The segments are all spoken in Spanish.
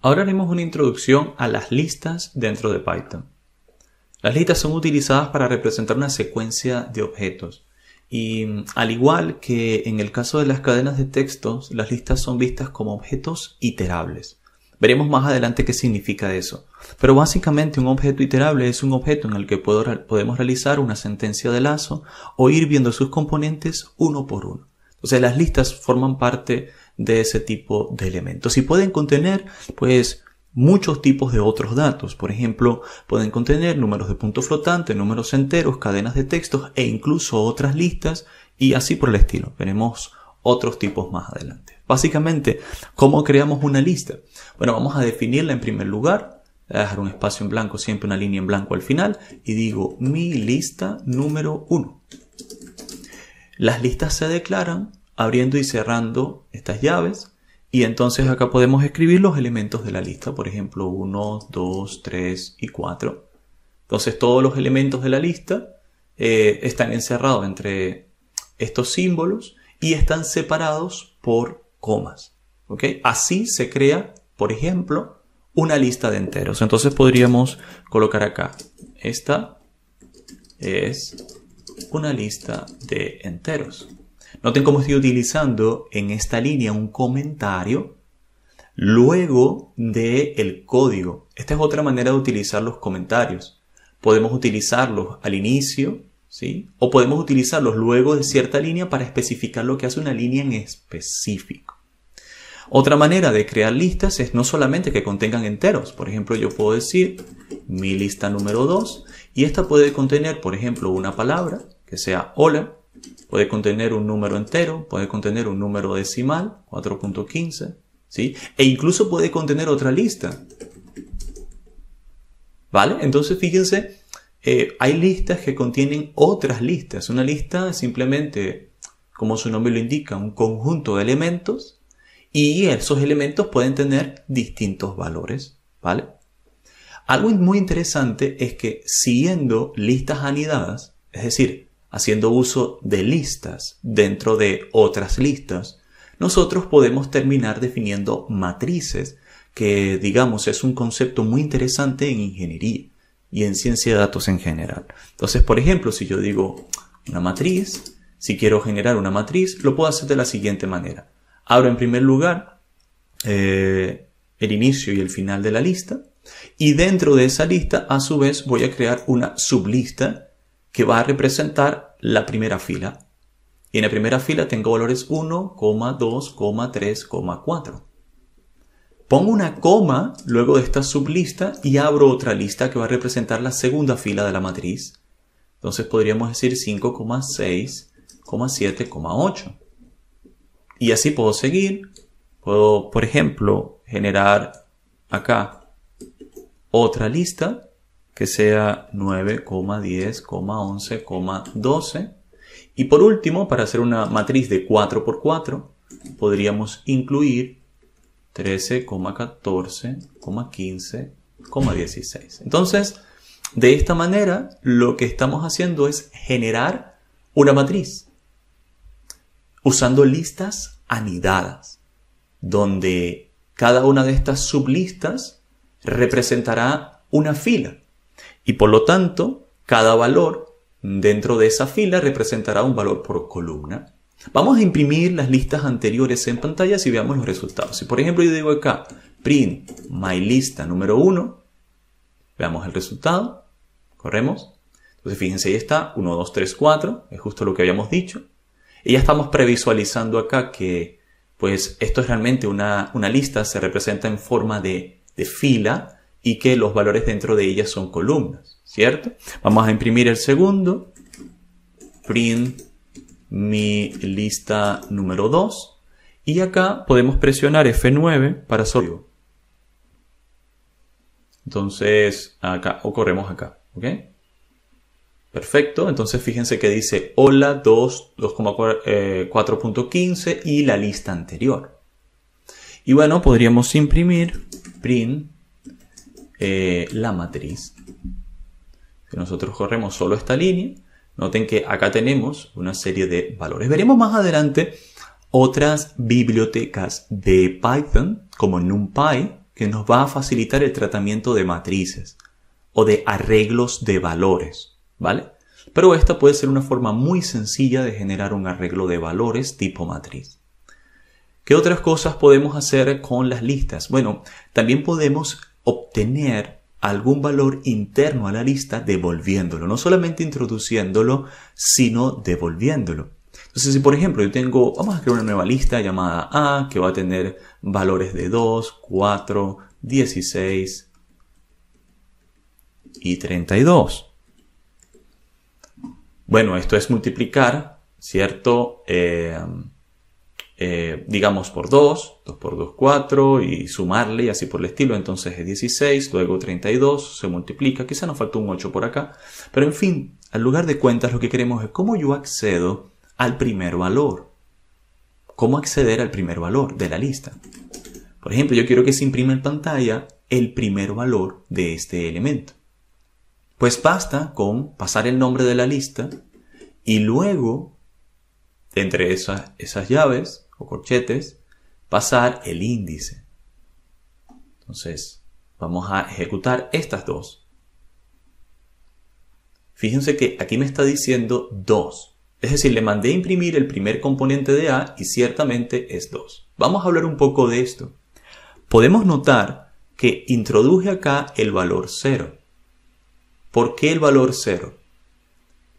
Ahora haremos una introducción a las listas dentro de Python. Las listas son utilizadas para representar una secuencia de objetos. Y al igual que en el caso de las cadenas de textos, las listas son vistas como objetos iterables. Veremos más adelante qué significa eso. Pero básicamente un objeto iterable es un objeto en el que podemos realizar una sentencia de lazo o ir viendo sus componentes uno por uno. Entonces las listas forman parte de ese tipo de elementos y pueden contener pues muchos tipos de otros datos. Por ejemplo, pueden contener números de punto flotante, números enteros, cadenas de textos e incluso otras listas y así por el estilo. Veremos otros tipos más adelante. Básicamente, ¿cómo creamos una lista? Bueno, vamos a definirla en primer lugar. Voy a dejar un espacio en blanco, siempre una línea en blanco al final y digo mi lista número 1. Las listas se declaran abriendo y cerrando estas llaves y entonces acá podemos escribir los elementos de la lista, por ejemplo 1, 2, 3 y 4. Entonces todos los elementos de la lista están encerrados entre estos símbolos y están separados por comas. ¿Ok? Así se crea, por ejemplo, una lista de enteros. Entonces podríamos colocar acá, esta es una lista de enteros. Noten cómo estoy utilizando en esta línea un comentario luego del código. Esta es otra manera de utilizar los comentarios. Podemos utilizarlos al inicio, ¿sí? O podemos utilizarlos luego de cierta línea para especificar lo que hace una línea en específico. Otra manera de crear listas es no solamente que contengan enteros. Por ejemplo, yo puedo decir mi lista número 2 y esta puede contener, por ejemplo, una palabra que sea hola. Puede contener un número entero, puede contener un número decimal, 4.15, ¿sí? E incluso puede contener otra lista. ¿Vale? Entonces, fíjense, hay listas que contienen otras listas. Una lista es simplemente, como su nombre lo indica, un conjunto de elementos y esos elementos pueden tener distintos valores, ¿vale? Algo muy interesante es que siguiendo listas anidadas, es decir, haciendo uso de listas dentro de otras listas, nosotros podemos terminar definiendo matrices, que digamos es un concepto muy interesante en ingeniería y en ciencia de datos en general. Entonces, por ejemplo, si yo digo una matriz, si quiero generar una matriz, lo puedo hacer de la siguiente manera. Abro en primer lugar el inicio y el final de la lista y dentro de esa lista a su vez voy a crear una sublista que va a representar la primera fila. Y en la primera fila tengo valores 1, 2, 3, 4. Pongo una coma luego de esta sublista y abro otra lista que va a representar la segunda fila de la matriz. Entonces podríamos decir 5, 6, 7, 8. Y así puedo seguir. Puedo, por ejemplo, generar acá otra lista que sea 9, 10, 11, 12. Y por último, para hacer una matriz de 4 por 4, podríamos incluir 13, 14, 15, 16. Entonces, de esta manera, lo que estamos haciendo es generar una matriz usando listas anidadas, donde cada una de estas sublistas representará una fila. Y por lo tanto, cada valor dentro de esa fila representará un valor por columna. Vamos a imprimir las listas anteriores en pantalla y veamos los resultados. Si por ejemplo yo digo acá, print my lista número 1, veamos el resultado, corremos. Entonces fíjense, ahí está, 1, 2, 3, 4, es justo lo que habíamos dicho. Y ya estamos previsualizando acá que pues esto es realmente una lista, se representa en forma de fila, y que los valores dentro de ella son columnas, ¿cierto? Vamos a imprimir el segundo, print mi lista número 2, y acá podemos presionar F9 para solver. Entonces, acá, o corremos acá, ¿ok? Perfecto, entonces fíjense que dice hola 4.15 y la lista anterior. Y bueno, podríamos imprimir print la matriz. Si nosotros corremos solo esta línea, noten que acá tenemos una serie de valores. Veremos más adelante otras bibliotecas de Python, como NumPy, que nos va a facilitar el tratamiento de matrices o de arreglos de valores, ¿vale? Pero esta puede ser una forma muy sencilla de generar un arreglo de valores tipo matriz. ¿Qué otras cosas podemos hacer con las listas? Bueno, también podemos obtener algún valor interno a la lista devolviéndolo, no solamente introduciéndolo, sino devolviéndolo. Entonces, si por ejemplo yo tengo, vamos a crear una nueva lista llamada A, que va a tener valores de 2, 4, 16 y 32. Bueno, esto es multiplicar, ¿cierto? Digamos por 2, 2 por 2, 4 y sumarle y así por el estilo. Entonces es 16, luego 32, se multiplica. Quizá nos falta un 8 por acá. Pero en fin, al lugar de cuentas lo que queremos es cómo yo accedo al primer valor. ¿Cómo acceder al primer valor de la lista? Por ejemplo, yo quiero que se imprima en pantalla el primer valor de este elemento. Pues basta con pasar el nombre de la lista y luego, entre esas llaves o corchetes, pasar el índice. Entonces, vamos a ejecutar estas dos. Fíjense que aquí me está diciendo 2. Es decir, le mandé a imprimir el primer componente de A y ciertamente es 2. Vamos a hablar un poco de esto. Podemos notar que introduje acá el valor 0. ¿Por qué el valor 0?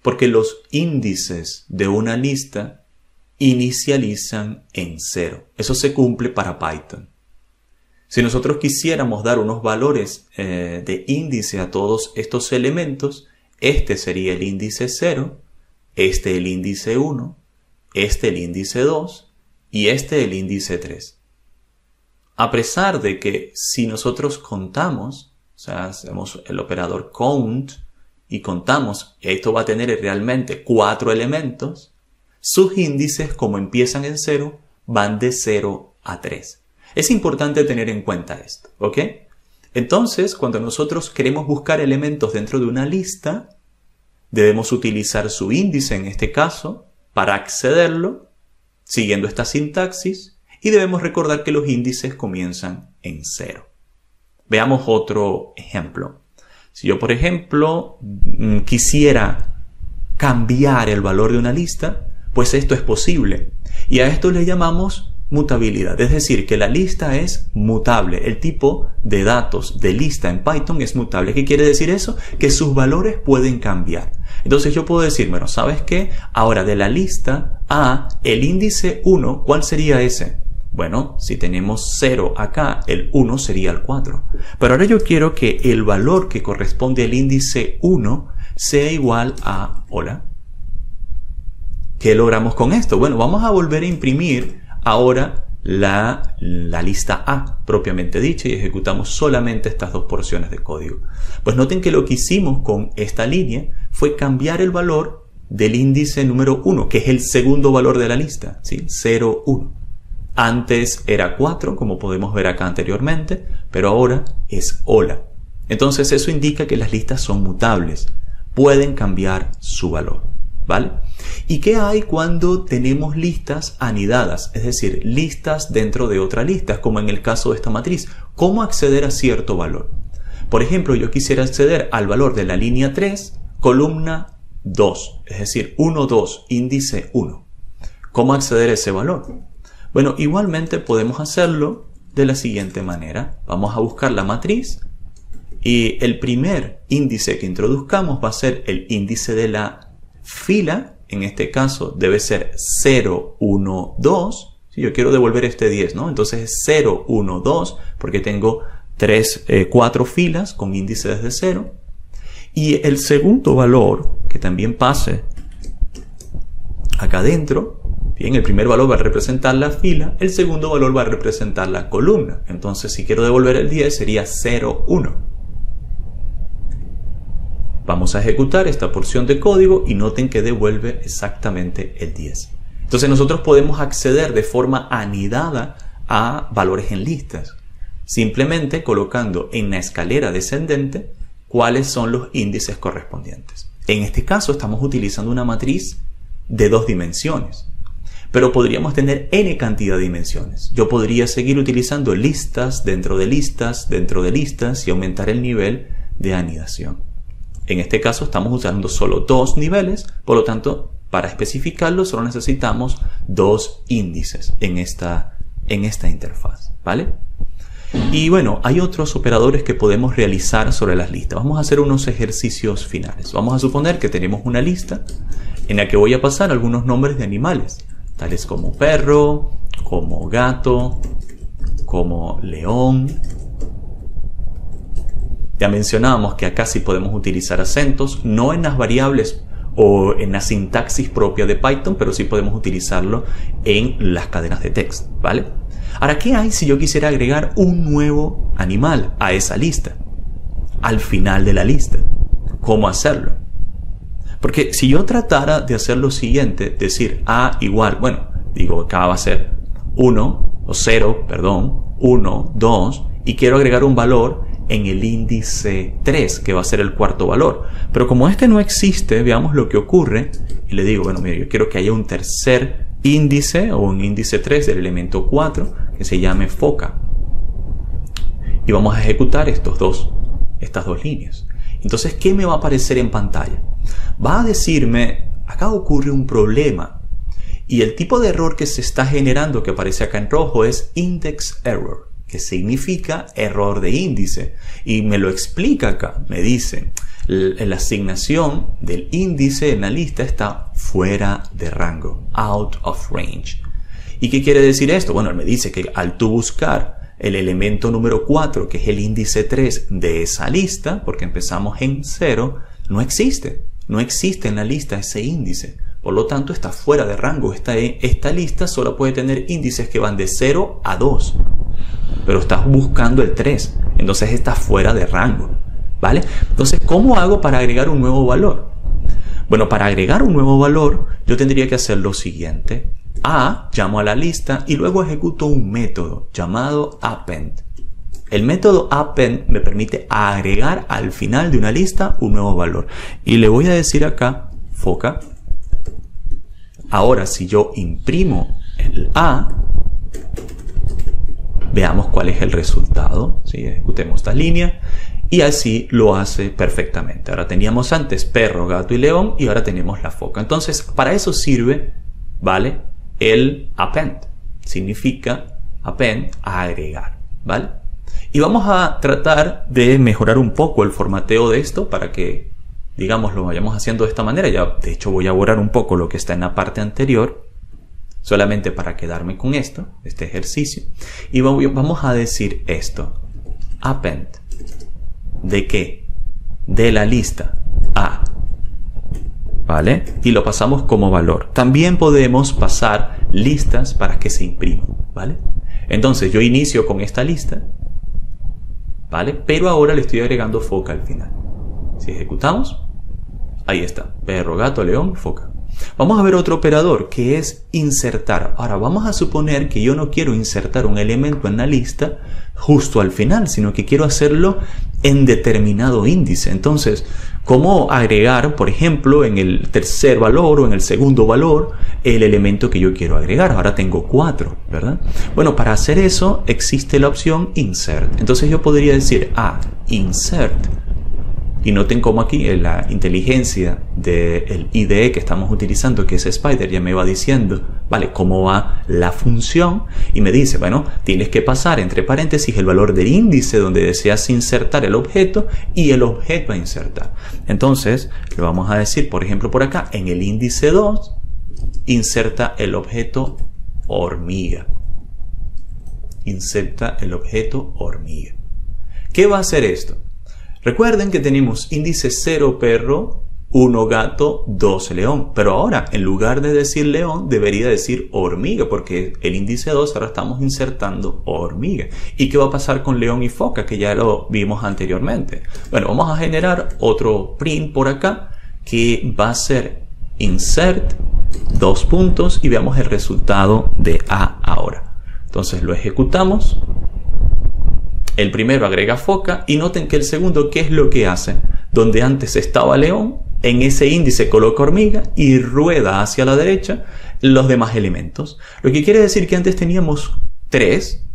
Porque los índices de una lista inicializan en 0. Eso se cumple para Python. Si nosotros quisiéramos dar unos valores de índice a todos estos elementos, este sería el índice 0, este el índice 1, este el índice 2 y este el índice 3. A pesar de que si nosotros contamos, o sea, hacemos el operador count y contamos, y esto va a tener realmente 4 elementos, sus índices, como empiezan en 0, van de 0 a 3. Es importante tener en cuenta esto, ¿ok? Entonces, cuando nosotros queremos buscar elementos dentro de una lista, debemos utilizar su índice, en este caso, para accederlo, siguiendo esta sintaxis, y debemos recordar que los índices comienzan en 0. Veamos otro ejemplo. Si yo, por ejemplo, quisiera cambiar el valor de una lista, pues esto es posible. Y a esto le llamamos mutabilidad. Es decir, que la lista es mutable. El tipo de datos de lista en Python es mutable. ¿Qué quiere decir eso? Que sus valores pueden cambiar. Entonces yo puedo decir, bueno, ¿sabes qué? Ahora de la lista A, el índice 1, ¿cuál sería ese? Bueno, si tenemos 0 acá, el 1 sería el 4. Pero ahora yo quiero que el valor que corresponde al índice 1 sea igual a, hola. ¿Qué logramos con esto? Bueno, vamos a volver a imprimir ahora la lista A propiamente dicha y ejecutamos solamente estas dos porciones de código. Pues noten que lo que hicimos con esta línea fue cambiar el valor del índice número 1, que es el segundo valor de la lista, ¿sí? 0, 1. Antes era 4, como podemos ver acá anteriormente, pero ahora es hola. Entonces eso indica que las listas son mutables, pueden cambiar su valor, ¿vale? ¿Y qué hay cuando tenemos listas anidadas? Es decir, listas dentro de otra lista, como en el caso de esta matriz. ¿Cómo acceder a cierto valor? Por ejemplo, yo quisiera acceder al valor de la línea 3, columna 2, es decir, 1, 2, índice 1. ¿Cómo acceder a ese valor? Bueno, igualmente podemos hacerlo de la siguiente manera. Vamos a buscar la matriz y el primer índice que introduzcamos va a ser el índice de la fila. En este caso debe ser 0, 1, 2. Si yo quiero devolver este 10, ¿no? Entonces es 0, 1, 2 porque tengo 4 filas con índice desde 0. Y el segundo valor, que también pase acá adentro, bien, el primer valor va a representar la fila, el segundo valor va a representar la columna. Entonces, si quiero devolver el 10, sería 0, 1. Vamos a ejecutar esta porción de código y noten que devuelve exactamente el 10. Entonces, nosotros podemos acceder de forma anidada a valores en listas, simplemente colocando en la escalera descendente cuáles son los índices correspondientes. En este caso, estamos utilizando una matriz de 2 dimensiones. pero podríamos tener n cantidad de dimensiones. Yo podría seguir utilizando listas dentro de listas dentro de listas y aumentar el nivel de anidación. En este caso estamos usando solo 2 niveles, por lo tanto, para especificarlo solo necesitamos 2 índices en esta interfaz, ¿vale? Y bueno, hay otros operadores que podemos realizar sobre las listas. Vamos a hacer unos ejercicios finales. Vamos a suponer que tenemos una lista en la que voy a pasar algunos nombres de animales, tales como perro, como gato, como león. Ya mencionábamos que acá sí podemos utilizar acentos, no en las variables o en la sintaxis propia de Python, pero sí podemos utilizarlo en las cadenas de texto, ¿vale? Ahora, ¿qué hay si yo quisiera agregar un nuevo animal a esa lista? Al final de la lista. ¿Cómo hacerlo? Porque si yo tratara de hacer lo siguiente, decir A igual, bueno, digo acá va a ser 1, 2, y quiero agregar un valor en el índice 3, que va a ser el cuarto valor. Pero como este no existe, veamos lo que ocurre, y le digo, bueno, mira, yo quiero que haya un tercer índice o un índice 3 del elemento 4 que se llame foca. Y vamos a ejecutar estas dos líneas. Entonces, ¿qué me va a aparecer en pantalla? Va a decirme, acá ocurre un problema. Y el tipo de error que se está generando, que aparece acá en rojo, es index error, que significa error de índice. Y me lo explica acá. Me dice, la asignación del índice en la lista está fuera de rango, out of range. ¿Y qué quiere decir esto? Bueno, él me dice que al tú buscar el elemento número 4, que es el índice 3 de esa lista, porque empezamos en 0, no existe. No existe en la lista ese índice. Por lo tanto, está fuera de rango. Esta lista solo puede tener índices que van de 0 a 2. Pero estás buscando el 3. Entonces está fuera de rango. ¿Vale? Entonces, ¿cómo hago para agregar un nuevo valor? Bueno, para agregar un nuevo valor, yo tendría que hacer lo siguiente. Llamo a la lista y luego ejecuto un método llamado append. El método append me permite agregar al final de una lista un nuevo valor. Y le voy a decir acá, foca. Ahora, si yo imprimo el A, veamos cuál es el resultado. ¿Sí? Ejecutemos esta línea. Y así lo hace perfectamente. Ahora teníamos antes perro, gato y león y ahora tenemos la foca. Entonces, para eso sirve, ¿vale? El append. Significa append, agregar, ¿vale? Y vamos a tratar de mejorar un poco el formateo de esto para que, digamos, lo vayamos haciendo de esta manera. Ya, de hecho, voy a borrar un poco lo que está en la parte anterior, solamente para quedarme con esto, este ejercicio. Y vamos a decir esto. Append. ¿De qué? De la lista A. ¿Vale? Y lo pasamos como valor. También podemos pasar listas para que se impriman. ¿Vale? Entonces yo inicio con esta lista. ¿Vale? Pero ahora le estoy agregando foca al final. Si ejecutamos, ahí está. Perro, gato, león, foca. Vamos a ver otro operador que es insertar. Ahora vamos a suponer que yo no quiero insertar un elemento en la lista justo al final, sino que quiero hacerlo en determinado índice. Entonces, ¿cómo agregar, por ejemplo, en el tercer valor o en el segundo valor el elemento que yo quiero agregar? Ahora tengo 4, ¿verdad? Bueno, para hacer eso existe la opción insert. Entonces yo podría decir insert. Y noten cómo aquí en la inteligencia del IDE que estamos utilizando, que es Spider, ya me va diciendo, ¿vale?, cómo va la función. Y me dice, bueno, tienes que pasar entre paréntesis el valor del índice donde deseas insertar el objeto y el objeto a insertar. Entonces, lo vamos a decir, por ejemplo, por acá, en el índice 2, inserta el objeto hormiga. Inserta el objeto hormiga. ¿Qué va a hacer esto? Recuerden que tenemos índice 0 perro, 1 gato, 2 león. Pero ahora, en lugar de decir león, debería decir hormiga, porque el índice 2 ahora estamos insertando hormiga. ¿Y qué va a pasar con león y foca? Que ya lo vimos anteriormente. Bueno, vamos a generar otro print por acá, que va a ser insert, 2 puntos, y veamos el resultado de A ahora. Entonces lo ejecutamos. El primero agrega foca y noten que el segundo, ¿qué es lo que hace? Donde antes estaba león, En ese índice coloca hormiga y rueda hacia la derecha los demás elementos. Lo que quiere decir que antes teníamos 3,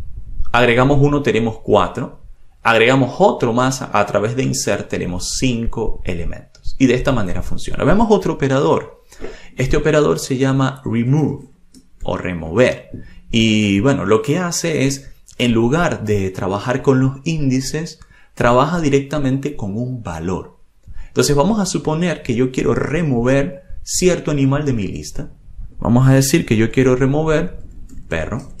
agregamos 1, tenemos 4, agregamos otro más a través de insert, tenemos 5 elementos. Y de esta manera funciona. Veamos otro operador. Este operador se llama remove o remover. Y bueno, lo que hace es, en lugar de trabajar con los índices, trabaja directamente con un valor. Entonces vamos a suponer que yo quiero remover cierto animal de mi lista. Vamos a decir que yo quiero remover perro.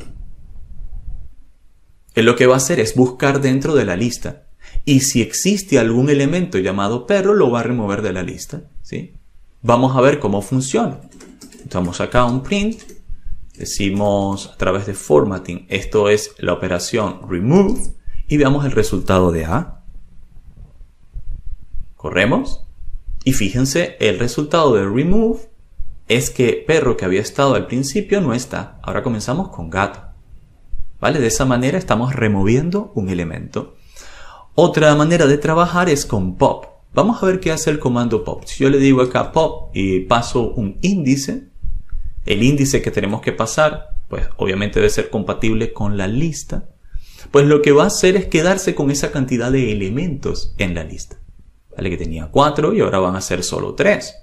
Él lo que va a hacer es buscar dentro de la lista. Y si existe algún elemento llamado perro, lo va a remover de la lista, ¿sí? Vamos a ver cómo funciona. Entramos acá a un print. Decimos a través de formatting, esto es la operación remove. Y veamos el resultado de A. Corremos. Y fíjense, el resultado de remove es que perro que había estado al principio no está. Ahora comenzamos con gato. ¿Vale? De esa manera estamos removiendo un elemento. Otra manera de trabajar es con pop. Vamos a ver qué hace el comando pop. Si yo le digo acá pop y paso un índice, el índice que tenemos que pasar, pues obviamente debe ser compatible con la lista, pues lo que va a hacer es quedarse con esa cantidad de elementos en la lista. ¿Vale? Que tenía 4 y ahora van a ser solo 3.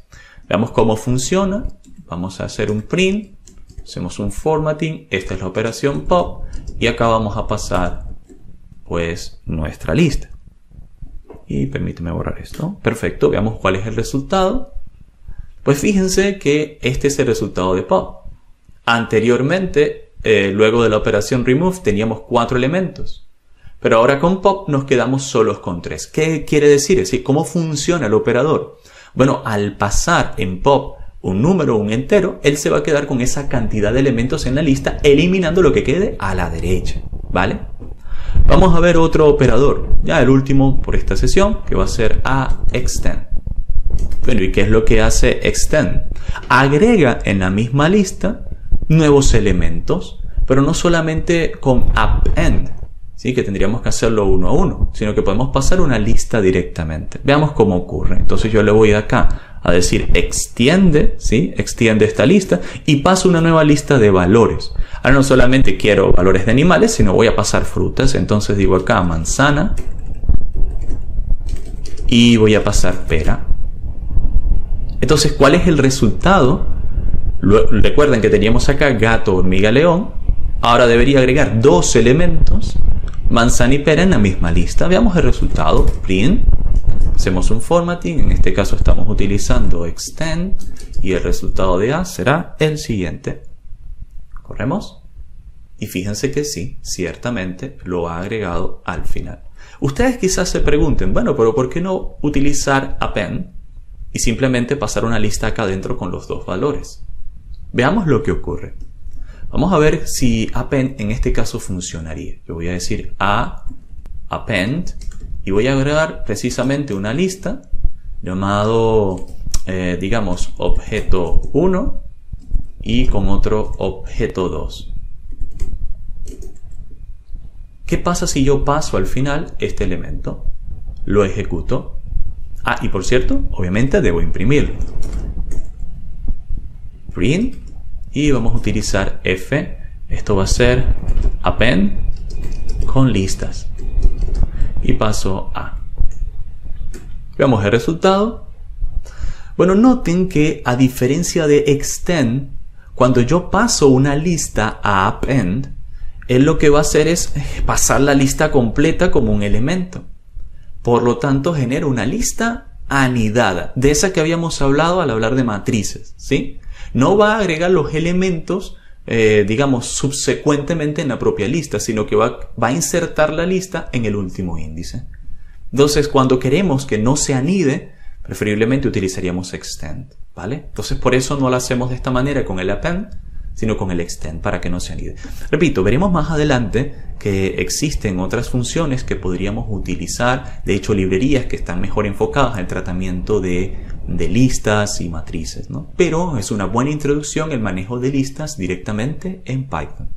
Veamos cómo funciona. Vamos a hacer un print. Hacemos un formatting. Esta es la operación pop. Y acá vamos a pasar pues nuestra lista. Y permíteme borrar esto. Perfecto. Veamos cuál es el resultado. Pues fíjense que este es el resultado de pop. Anteriormente, luego de la operación remove, teníamos 4 elementos. Pero ahora con pop nos quedamos solos con 3. ¿Qué quiere decir? Es decir, ¿cómo funciona el operador? Bueno, al pasar en pop un número o un entero, él se va a quedar con esa cantidad de elementos en la lista, eliminando lo que quede a la derecha. ¿Vale? Vamos a ver otro operador, ya el último por esta sesión, que va a ser extend. Bueno, ¿y qué es lo que hace extend? Agrega en la misma lista nuevos elementos, pero no solamente con append, ¿sí? Que tendríamos que hacerlo uno a uno, sino que podemos pasar una lista directamente. Veamos cómo ocurre. Entonces yo le voy acá a decir extiende, ¿sí? Extiende esta lista y paso una nueva lista de valores. Ahora no solamente quiero valores de animales, sino voy a pasar frutas. Entonces digo acá manzana y voy a pasar pera. Entonces, ¿cuál es el resultado? Recuerden que teníamos acá gato, hormiga, león. Ahora debería agregar 2 elementos, manzana y pera, en la misma lista. Veamos el resultado. Print. Hacemos un formatting. En este caso estamos utilizando extend. Y el resultado de A será el siguiente. Corremos. Y fíjense que sí, ciertamente lo ha agregado al final. Ustedes quizás se pregunten, bueno, pero ¿por qué no utilizar append y simplemente pasar una lista acá adentro con los 2 valores? Veamos lo que ocurre. Vamos a ver si append en este caso funcionaría. Yo voy a decir append y voy a agregar precisamente una lista llamado, digamos, objeto 1 y con otro objeto 2. ¿Qué pasa si yo paso al final este elemento? Lo ejecuto. Y por cierto, obviamente debo imprimirlo. Print. Y vamos a utilizar F. Esto va a ser append con listas. Y paso A. Veamos el resultado. Bueno, noten que a diferencia de extend, cuando yo paso una lista a append, él lo que va a hacer es pasar la lista completa como un elemento. Por lo tanto, genera una lista anidada, de esa que habíamos hablado al hablar de matrices, ¿sí? No va a agregar los elementos, digamos, subsecuentemente en la propia lista, sino que va a insertar la lista en el último índice. Entonces, cuando queremos que no se anide, preferiblemente utilizaríamos extend, ¿vale? Entonces, por eso no lo hacemos de esta manera con el append, sino con el extend, para que no se anide. Repito, veremos más adelante que existen otras funciones que podríamos utilizar, de hecho librerías que están mejor enfocadas al tratamiento de listas y matrices, ¿no? Pero es una buena introducción el manejo de listas directamente en Python.